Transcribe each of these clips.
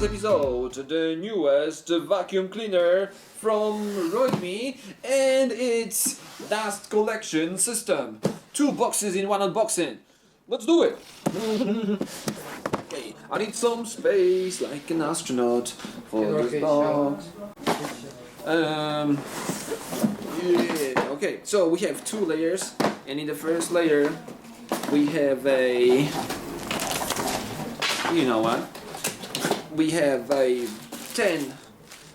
today's episode, the newest vacuum cleaner from ROIDMI and its dust collection system. 2 boxes in one unboxing. Let's do it! Okay, I need some space like an astronaut for this box. Yeah, okay, so we have 2 layers, and in the first layer we have a, you know what? We have a 10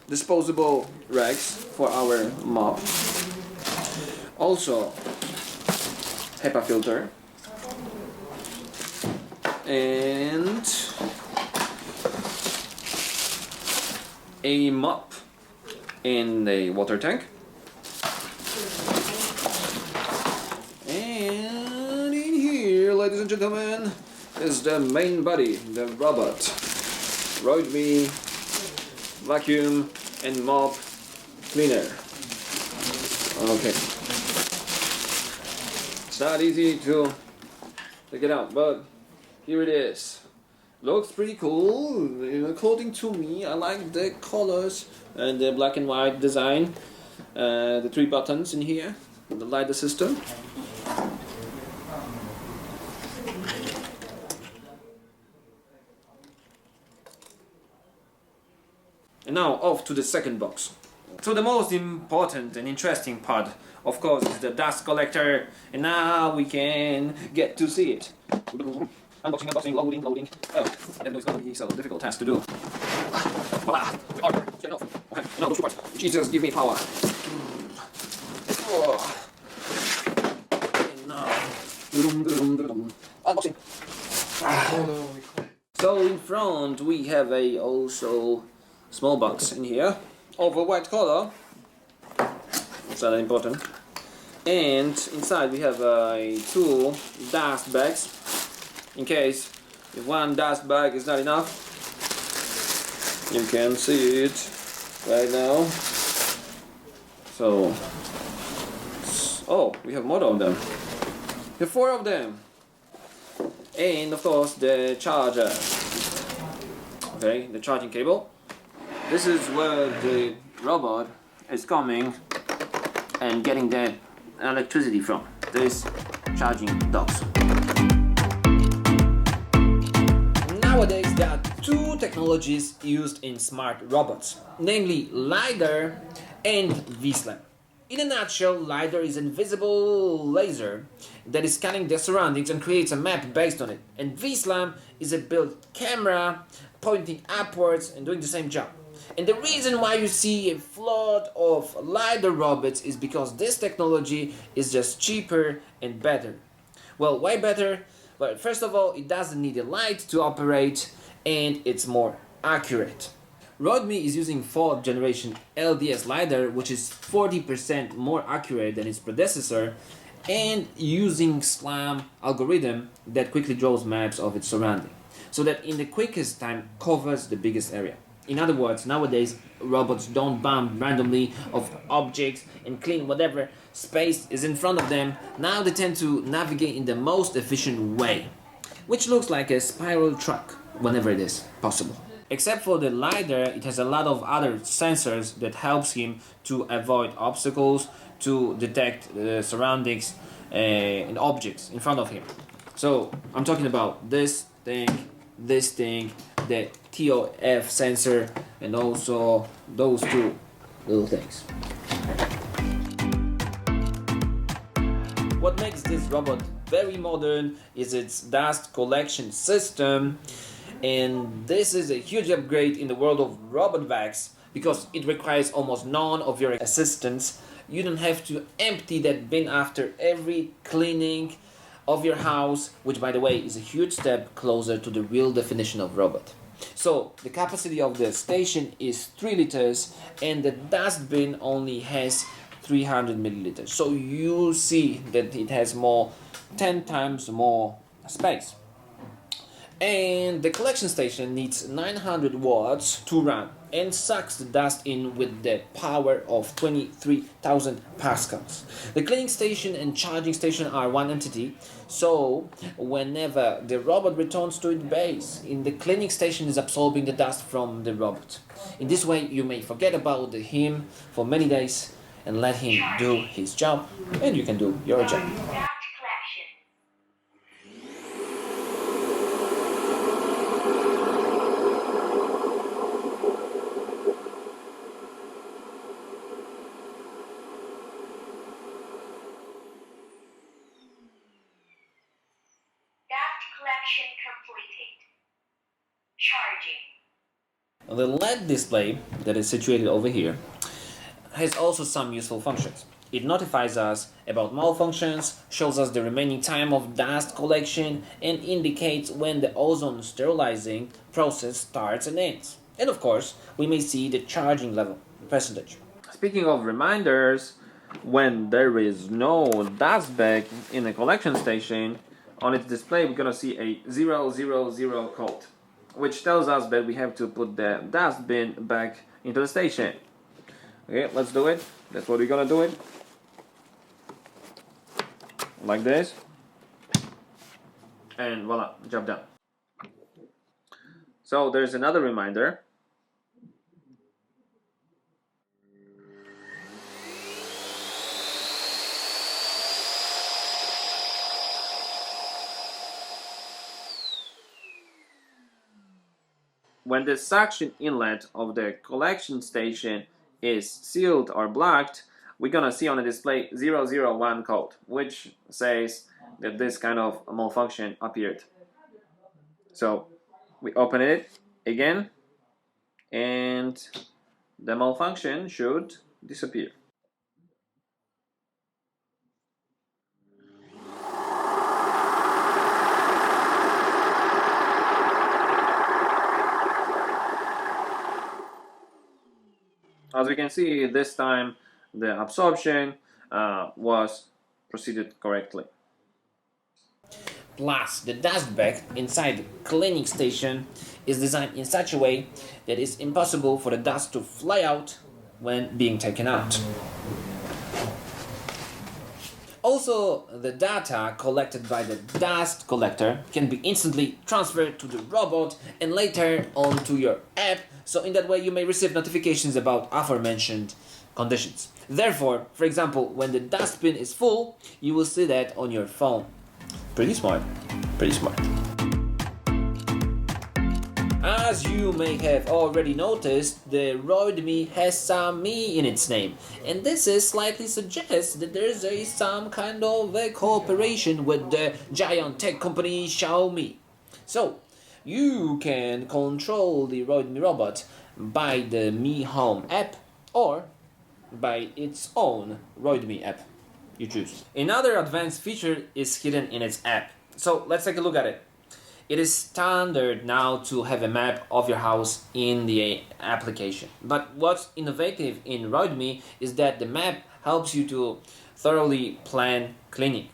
disposable rags for our mop. Also, HEPA filter. And a mop in a water tank. And in here, ladies and gentlemen, is the main body, the robot. ROIDMI vacuum and mop cleaner. Okay. It's not easy to take it out, but here it is. Looks pretty cool. According to me, I like the colors and the black and white design. The 3 buttons in here, the Lidar system. And now off to the second box. So the most important and interesting part, of course, is the dust collector. And now we can get to see it. Unboxing, loading. Oh, I know it's going to be a difficult task to do. Voila! The armor, get off. Okay, now those 2 parts. Jesus, give me power. Oh. And now, unboxing. So in front we have a also small box in here of a white color. It's not important. And inside we have 2 dust bags. In case if one dust bag is not enough, you can see it right now. So, oh, we have more of them. We have 4 of them. And of course the charger. Okay, the charging cable. This is where the robot is coming and getting the electricity from. This charging docks. Nowadays there are 2 technologies used in smart robots, namely Lidar and VSLAM. In a nutshell, Lidar is an invisible laser that is scanning the surroundings and creates a map based on it. And VSLAM is a built camera pointing upwards and doing the same job. And the reason why you see a flood of Lidar robots is because this technology is just cheaper and better. Well, why better? Well, first of all, it doesn't need a light to operate and it's more accurate. ROIDMI is using 4th generation LDS Lidar, which is 40% more accurate than its predecessor, and using SLAM algorithm that quickly draws maps of its surrounding, so that in the quickest time covers the biggest area. In other words, nowadays robots don't bump randomly of objects and clean whatever space is in front of them. Now they tend to navigate in the most efficient way, which looks like a spiral track whenever it is possible. Except for the Lidar, it has a lot of other sensors that helps him to avoid obstacles, to detect the surroundings and objects in front of him. So I'm talking about this thing, the TOF sensor, and also those 2 little things. What makes this robot very modern is its dust collection system, and this is a huge upgrade in the world of robot vacs because it requires almost none of your assistance. You don't have to empty that bin after every cleaning of your house, which by the way is a huge step closer to the real definition of robot. So the capacity of the station is 3 liters and the dust bin only has 300 milliliters. So you see that it has 10 times more space. And the collection station needs 900 watts to run and sucks the dust in with the power of 23,000 pascals. The cleaning station and charging station are one entity, so whenever the robot returns to its base, the cleaning station is absorbing the dust from the robot. In this way, you may forget about him for many days and let him do his job, and you can do your job. Collection completed. Charging. The LED display that is situated over here has also some useful functions. It notifies us about malfunctions, shows us the remaining time of dust collection, and indicates when the ozone sterilizing process starts and ends. And of course, we may see the charging level percentage. Speaking of reminders, when there is no dust bag in the collection station, on its display we're gonna see a 000 code, which tells us that we have to put the dust bin back into the station. Okay, let's do it. That's what we're gonna do it. Like this. And voila, job done. So there's another reminder. When the suction inlet of the collection station is sealed or blocked, we're gonna see on the display 001 code, which says that this kind of malfunction appeared. So we open it again, and the malfunction should disappear. As we can see, this time the absorption was proceeded correctly. Plus, the dust bag inside the cleaning station is designed in such a way that it's impossible for the dust to fly out when being taken out. Also, the data collected by the dust collector can be instantly transferred to the robot and later onto your app, so in that way you may receive notifications about aforementioned conditions. Therefore, for example, when the dustbin is full, you will see that on your phone. Pretty smart. Pretty smart. As you may have already noticed, the ROIDMI has some Mi in its name, and this is slightly suggests that there is some kind of a cooperation with the giant tech company Xiaomi. So, you can control the ROIDMI robot by the Mi Home app or by its own ROIDMI app. You choose. Another advanced feature is hidden in its app. So let's take a look at it. It is standard now to have a map of your house in the application. But what's innovative in ROIDMI is that the map helps you to thoroughly plan cleaning.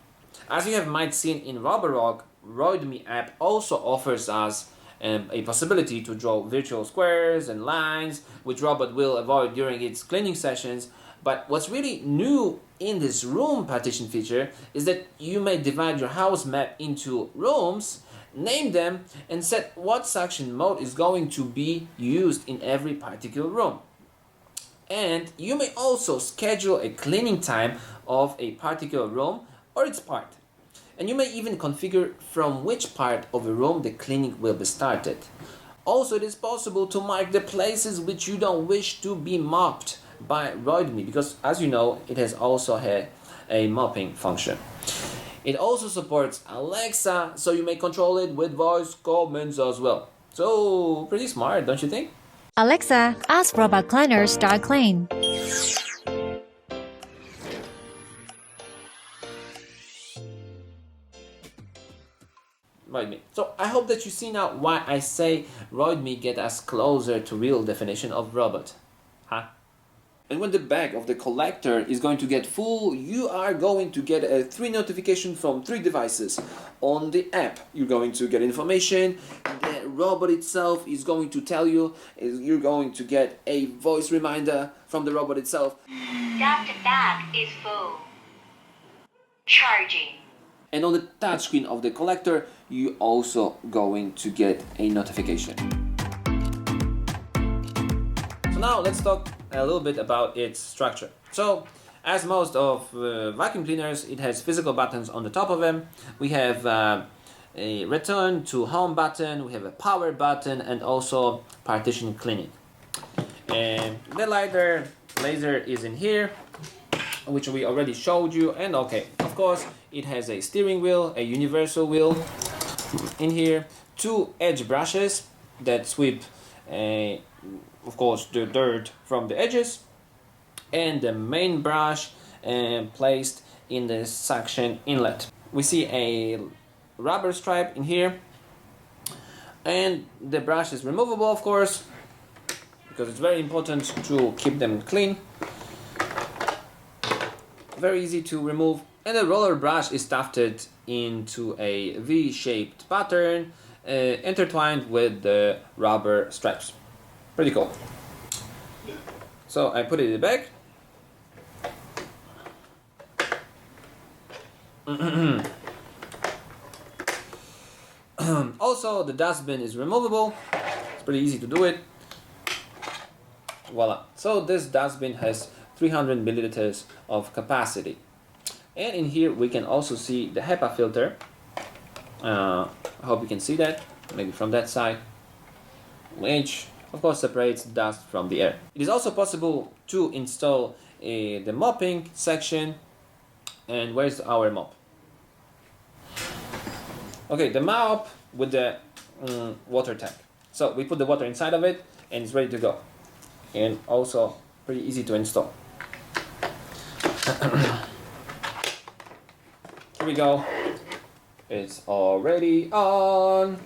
As you have might seen in Roborock, ROIDMI app also offers us a possibility to draw virtual squares and lines, which robot will avoid during its cleaning sessions. But what's really new in this room partition feature is that you may divide your house map into rooms, name them, and set what suction mode is going to be used in every particular room. And you may also schedule a cleaning time of a particular room or its part. And you may even configure from which part of a room the cleaning will be started. Also, it is possible to mark the places which you don't wish to be mopped by ROIDMI, because as you know, it has also a mopping function. It also supports Alexa, so you may control it with voice commands as well. So, pretty smart, don't you think? Alexa, ask robot cleaner start clean. ROIDMI. So I hope that you see now why I say ROIDMI get us closer to real definition of robot. Huh? And when the bag of the collector is going to get full, you are going to get a 3 notification from 3 devices. On the app, you're going to get information. The robot itself is going to tell you, you're going to get a voice reminder from the robot itself. Dust bag is full. Charging. And on the touchscreen of the collector, you also going to get a notification. So now let's talk a little bit about its structure. So, as most of vacuum cleaners, it has physical buttons on the top of them. We have a return to home button, we have a power button, and also partition cleaning. And the Lidar laser is in here, which we already showed you. And okay, of course, it has a steering wheel, a universal wheel in here, 2 edge brushes that sweep of course the dirt from the edges, and the main brush placed in the suction inlet. We see a rubber stripe in here, and the brush is removable, of course, because it's very important to keep them clean. Very easy to remove. And the roller brush is tufted into a V-shaped pattern intertwined with the rubber stripes. Pretty cool. So I put it in the bag. Also, the dustbin is removable. It's pretty easy to do it. Voila. So this dustbin has 300 milliliters of capacity. And in here we can also see the HEPA filter. I hope you can see that, maybe from that side, which of course separates dust from the air. It is also possible to install the mopping section. And where's our mop? Okay, the mop with the water tank. So we put the water inside of it and it's ready to go. And also pretty easy to install. Here we go. It's already on.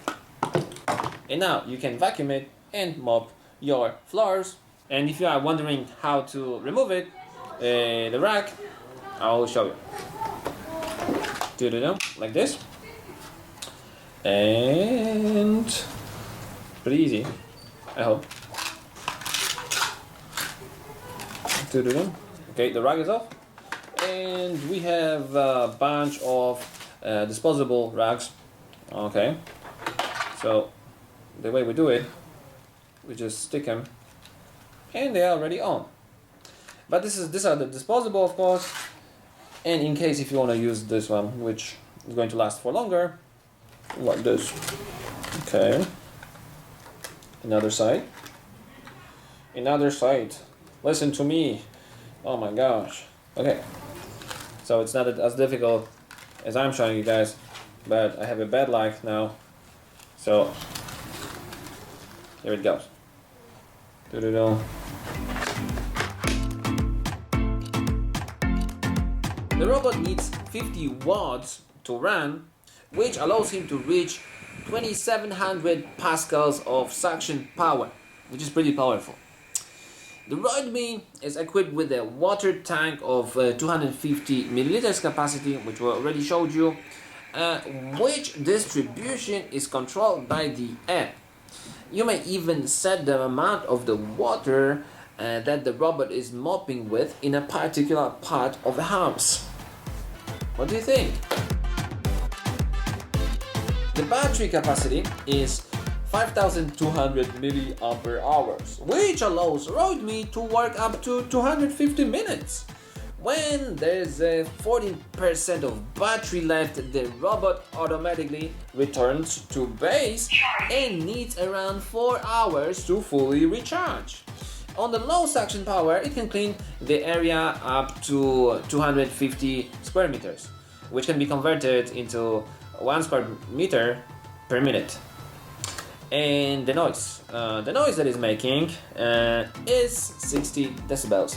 And now you can vacuum it and mop your floors. And if you are wondering how to remove it, the rack, I'll show you. Like this. And pretty easy, I hope. Okay, the rag is off. And we have a bunch of disposable rags. Okay, so the way we do it, we just stick them and they are already on. But these are the disposable, of course, and in case if you want to use this one, which is going to last for longer, like this. Okay, another side, listen to me, oh my gosh. Okay, so it's not as difficult as I'm showing you guys, but I have a bad luck now, so here it goes. The robot needs 50 watts to run, which allows him to reach 2700 pascals of suction power, which is pretty powerful. The ROIDMI is equipped with a water tank of 250 milliliters capacity, which we already showed you, which distribution is controlled by the app. You may even set the amount of the water that the robot is mopping with in a particular part of the house. What do you think? The battery capacity is 5200 milliampere hours, which allows ROIDMI to work up to 250 minutes. When there's 14% of battery left, the robot automatically returns to base and needs around 4 hours to fully recharge. On the low suction power, it can clean the area up to 250 square meters, which can be converted into 1 square meter per minute. And the noise that it's making is 60 decibels.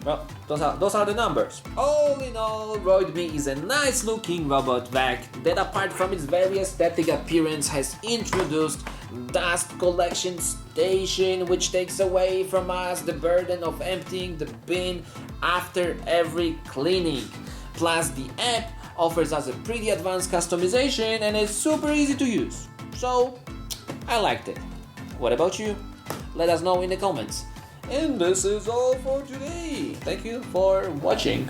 Well, those are the numbers. All in all, ROIDMI is a nice looking robot vac that, apart from its very aesthetic appearance, has introduced dust collection station, which takes away from us the burden of emptying the bin after every cleaning. Plus, the app offers us a pretty advanced customization and it's super easy to use. So, I liked it. What about you? Let us know in the comments. And this is all for today. Thank you for watching.